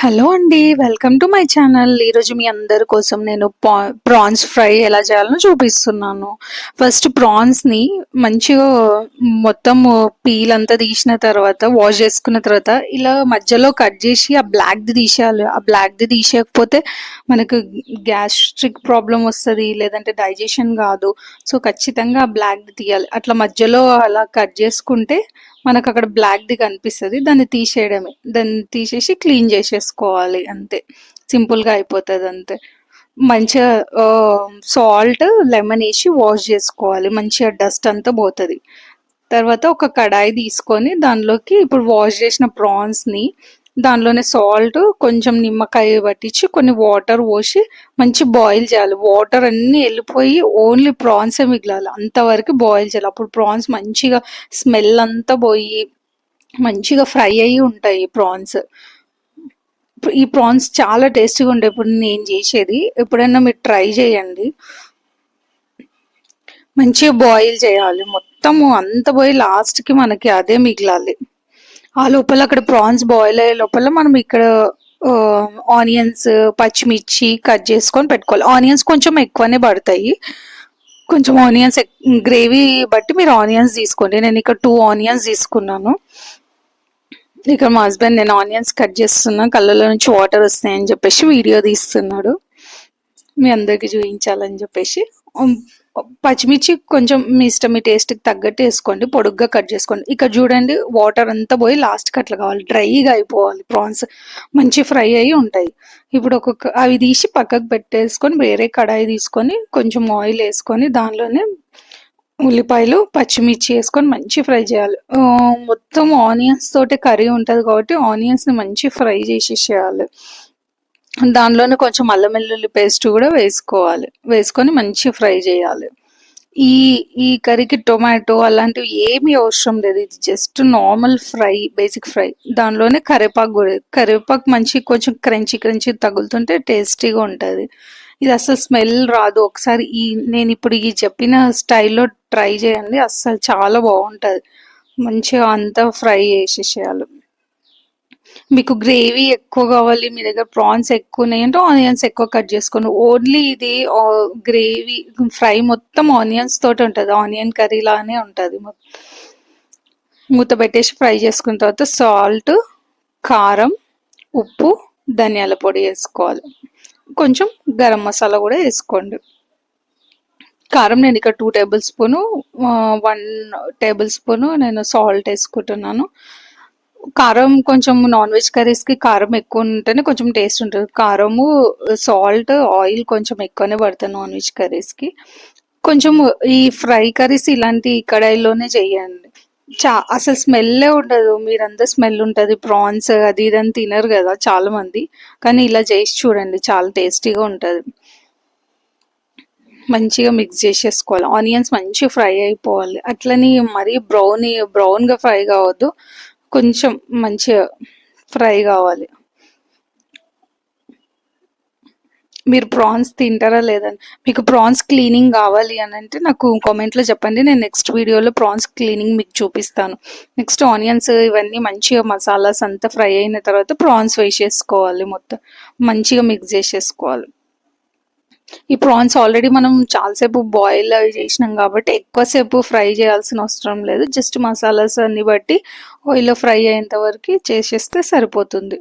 Hello అండి. Welcome to my channel. ఈరోజు మీ అందరి కోసం నేను ప్రాన్స్ ఫ్రై ఎలా చేయాలో చూపిస్తున్నాను. ఫస్ట్ ప్రాన్స్ని మంచిగా మొత్తం పీల్ అంతా తీసిన తర్వాత వాష్ చేసుకున్న తర్వాత ఇలా మధ్యలో కట్ చేసి ఆ బ్లాక్ది తీసేయాలి. ఆ బ్లాక్ది తీసేయకపోతే మనకు గ్యాస్ట్రిక్ ప్రాబ్లం వస్తుంది, లేదంటే డైజెషన్ కాదు. సో ఖచ్చితంగా ఆ బ్లాక్ది తీయాలి. అట్లా మధ్యలో అలా కట్ చేసుకుంటే మనకు అక్కడ బ్లాక్ది కనిపిస్తుంది, దాన్ని తీసేయడమే. దాన్ని తీసేసి క్లీన్ చేసేసుకోవాలి, అంతే. సింపుల్గా అయిపోతుంది అంతే. మంచిగా సాల్ట్ లెమన్ వేసి వాష్ చేసుకోవాలి, మంచిగా డస్ట్ అంతా పోతుంది. తర్వాత ఒక కడాయి తీసుకొని దానిలోకి ఇప్పుడు వాష్ చేసిన ప్రాన్స్ని దానిలోనే సాల్ట్ కొంచెం నిమ్మకాయ పట్టించి కొన్ని వాటర్ పోసి మంచి బాయిల్ చేయాలి. వాటర్ అన్నీ వెళ్ళిపోయి ఓన్లీ ప్రాన్సే మిగలాలి, అంతవరకు బాయిల్ చేయాలి. అప్పుడు ప్రాన్స్ మంచిగా స్మెల్ అంతా పోయి మంచిగా ఫ్రై అయ్యి ఉంటాయి ప్రాన్స్. ఈ ప్రాన్స్ చాలా టేస్టీగా ఉంటాయి. ఇప్పుడు నేను చేసేది, ఎప్పుడైనా మీరు ట్రై చేయండి. మంచిగా బాయిల్ చేయాలి, మొత్తము అంత పోయి లాస్ట్కి మనకి అదే మిగలాలి. ఆ లోపల అక్కడ ప్రాన్స్ బాయిల్ అయ్యే లోపల మనం ఇక్కడ ఆనియన్స్, పచ్చిమిర్చి కట్ చేసుకొని పెట్టుకోవాలి. ఆనియన్స్ కొంచెం ఎక్కువనే పడతాయి. కొంచెం ఆనియన్స్ గ్రేవీ బట్టి మీరు ఆనియన్స్ తీసుకోండి. నేను ఇక్కడ 2 ఆనియన్స్ తీసుకున్నాను. ఇక్కడ మా హస్బెండ్ నేను ఆనియన్స్ కట్ చేస్తున్నా, కళ్ళలో నుంచి వాటర్ వస్తాయని చెప్పేసి వీడియో తీస్తున్నాడు, మీ అందరికి చూపించాలని చెప్పేసి. పచ్చిమిర్చి కొంచెం మీ ఇష్టం, మీ టేస్ట్కి తగ్గట్టు వేసుకోండి, పొడుగ్గా కట్ చేసుకోండి. ఇక్కడ చూడండి వాటర్ అంతా పోయి లాస్ట్కి అట్లా కావాలి, డ్రైగా అయిపోవాలి. ప్రాన్స్ మంచి ఫ్రై అయ్యి ఉంటాయి. ఇప్పుడు అవి తీసి పక్కకు పెట్టేసుకొని వేరే కడాయి తీసుకొని కొంచెం ఆయిల్ వేసుకొని దానిలోనే ఉల్లిపాయలు, పచ్చిమిర్చి వేసుకొని మంచి ఫ్రై చేయాలి. మొత్తం ఆనియన్స్ తోటి కర్రీ ఉంటుంది కాబట్టి ఆనియన్స్ని మంచి ఫ్రై చేసేసేయాలి. దానిలోనే కొంచెం అల్లం వెల్లుల్లి పేస్ట్ కూడా వేసుకోవాలి, వేసుకొని మంచి ఫ్రై చేయాలి. ఈ కర్రీకి టొమాటో అలాంటివి ఏమీ అవసరం లేదు, ఇది just normal fry, basic fry. దానిలోనే కరివేపాకు మంచి కొంచెం క్రంచీ తగులుతుంటే టేస్టీగా ఉంటుంది. ఇది అస్సలు స్మెల్ రాదు. ఒకసారి నేను ఇప్పుడు చెప్పిన స్టైల్లో ట్రై చేయండి, అస్సలు చాలా బాగుంటుంది. మంచిగా అంతా ఫ్రై చేసేసేయాలి. మీకు గ్రేవీ ఎక్కువ కావాలి, మీ దగ్గర ప్రాన్స్ ఎక్కువ ఉన్నాయంటే ఆనియన్స్ ఎక్కువ కట్ చేసుకోండి. ఓన్లీ ఇది గ్రేవీ ఫ్రై మొత్తం ఆనియన్స్ తోటి ఉంటుంది, ఆనియన్ కర్రీ లానే ఉంటుంది. మూత పెట్టేసి ఫ్రై చేసుకున్న తర్వాత సాల్ట్, కారం, ఉప్పు, ధనియాల పొడి వేసుకోవాలి. కొంచెం గరం మసాలా కూడా వేసుకోండి. కారం నేను ఇక్కడ 2 టేబుల్ స్పూను, 1 టేబుల్ స్పూను నేను సాల్ట్ వేసుకుంటున్నాను. కారం కొంచెం నాన్ వెజ్ కర్రీస్కి కారం ఎక్కువ ఉంటేనే కొంచెం టేస్ట్ ఉంటుంది. కారము, సాల్ట్, ఆయిల్ కొంచెం ఎక్కువనే పడుతుంది నాన్ వెజ్ కర్రీస్కి. కొంచెం ఈ ఫ్రై కర్రీస్ ఇలాంటి కడాయిలోనే చెయ్యండి. అసలు స్మెల్లే ఉండదు, మీరంతా స్మెల్ ఉంటుంది. ప్రాన్స్ అది ఇదని తినరు కదా చాలా మంది, కానీ ఇలా చేసి చూడండి, చాలా టేస్టీగా ఉంటుంది. మంచిగా మిక్స్ చేసేసుకోవాలి. ఆనియన్స్ మంచిగా ఫ్రై అయిపోవాలి, అట్లని మరీ బ్రౌన్గా ఫ్రై కావద్దు, కొంచెం మంచిగా ఫ్రై కావాలి. మీరు ప్రాన్స్ తింటారా లేదని, మీకు ప్రాన్స్ క్లీనింగ్ కావాలి అని అంటే నాకు కామెంట్లో చెప్పండి, నేను నెక్స్ట్ వీడియోలో ప్రాన్స్ క్లీనింగ్ మీకు చూపిస్తాను. నెక్స్ట్ ఆనియన్స్ ఇవన్నీ మంచిగా మసాలాస్ అంతా ఫ్రై అయిన తర్వాత ప్రాన్స్ వేసేసుకోవాలి, మొత్తం మంచిగా మిక్స్ చేసేసుకోవాలి. ఈ ప్రాన్స్ ఆల్రెడీ మనం చాలాసేపు బాయిల్ అవి చేసినాం కాబట్టి ఎక్కువసేపు ఫ్రై చేయాల్సిన అవసరం లేదు, జస్ట్ మసాలాస్ అన్ని బట్టి ఆయిల్లో ఫ్రై అయ్యేంత వరకు చేసేస్తే సరిపోతుంది.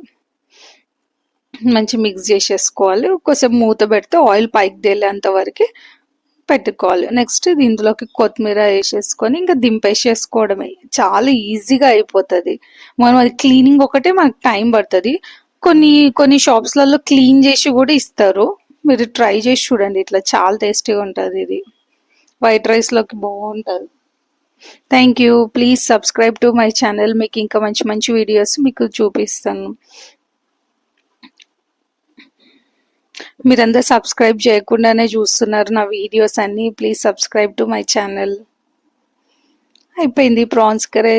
మంచి మిక్స్ చేసేసుకోవాలి. ఒక్కోసేపు మూత పెడితే ఆయిల్ పైకి తేలేంత వరకు పెట్టుకోవాలి. నెక్స్ట్ దీంట్లోకి కొత్తిమీర వేసేసుకొని ఇంకా దింపేసేసుకోవడమే, చాలా ఈజీగా అయిపోతుంది. మనం అది క్లీనింగ్ ఒకటే మనకు టైం పడుతుంది. కొన్ని షాప్స్లలో క్లీన్ చేసి కూడా ఇస్తారు, మీరు ట్రై చేసి చూడండి. ఇట్లా చాలా టేస్టీగా ఉంటుంది, ఇది వైట్ రైస్లోకి బాగుంటుంది. Thank you. Please subscribe to my channel, మీకు ఇంకా మంచి మంచి వీడియోస్ మీకు చూపిస్తాను. మీరందరూ సబ్స్క్రైబ్ చేయకుండానే చూస్తున్నారు నా వీడియోస్ అన్ని, please subscribe to my channel. అయిపోయింది ప్రాన్స్ కర్రీ.